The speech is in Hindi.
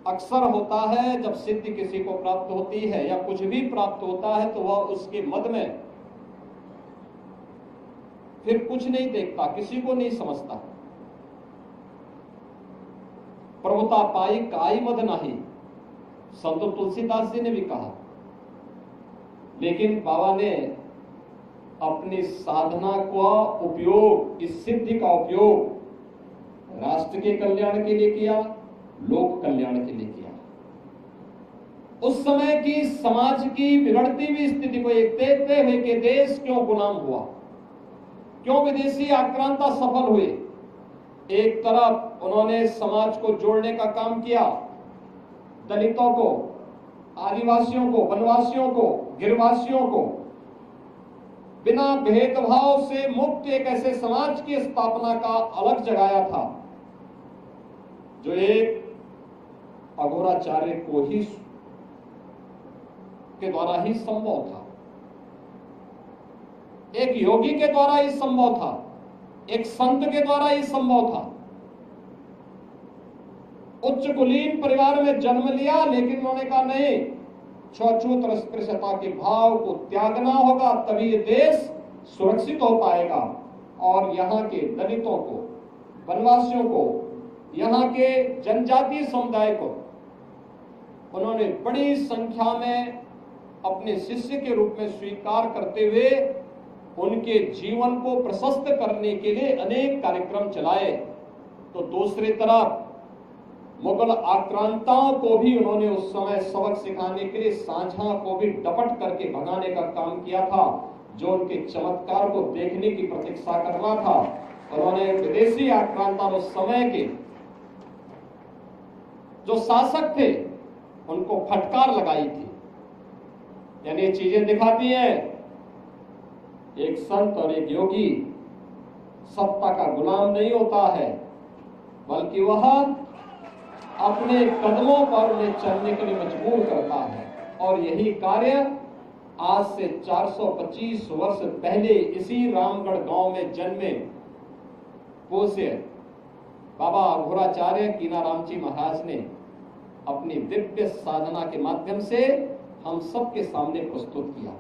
अक्सर होता है जब सिद्धि किसी को प्राप्त होती है या कुछ भी प्राप्त होता है तो वह उसके मद में फिर कुछ नहीं देखता, किसी को नहीं समझता। प्रभुता पाई काई मद नाही, संत तुलसीदास जी ने भी कहा। लेकिन बाबा ने अपनी साधना का उपयोग, इस सिद्धि का उपयोग राष्ट्र के कल्याण के लिए किया, लोक कल्याण के लिए किया। उस समय की समाज की बिगड़ती हुई स्थिति को एक देखते हुए कि देश क्यों गुलाम हुआ, क्यों विदेशी आक्रांता सफल हुए। एक तरफ उन्होंने समाज को जोड़ने का काम किया, दलितों को, आदिवासियों को, वनवासियों को, गिरवासियों को बिना भेदभाव से मुक्त एक ऐसे समाज की स्थापना का अलग जगाया था जो एक अघोराचार्य को ही के द्वारा ही संभव था, एक योगी के द्वारा ही संभव था, एक संत के द्वारा ही संभव था। उच्च कुलीन परिवार में जन्म लिया, लेकिन उन्होंने कहा नहीं, छूत अस्पृश्यता के भाव को त्यागना होगा, तभी ये देश सुरक्षित हो पाएगा। और यहाँ के दलितों को, वनवासियों को, यहाँ के जनजातीय समुदाय को उन्होंने बड़ी संख्या में अपने शिष्य के रूप में स्वीकार करते हुए उनके जीवन को प्रशस्त करने के लिए अनेक कार्यक्रम चलाए। तो दूसरी तरफ मुगल आक्रांताओं को भी उन्होंने उस समय सबक सिखाने के लिए सांझा को भी डपट करके भगाने का काम किया था, जो उनके चमत्कार को देखने की प्रतीक्षा कर रहा था। उन्होंने विदेशी आक्रांता उस समय के जो शासक थे उनको फटकार लगाई थी। यानी ये चीजें दिखाती हैं एक संत और एक योगी सत्ता का गुलाम नहीं होता है, बल्कि वह अपने कदमों पर उन्हें चलने के लिए मजबूर करता है। और यही कार्य आज से 425 वर्ष पहले इसी रामगढ़ गांव में जन्मे पूज्य बाबा अघोराचार्य कीनाराम जी महाराज ने अपनी दिव्य साधना के माध्यम से हम सबके सामने प्रस्तुत किया।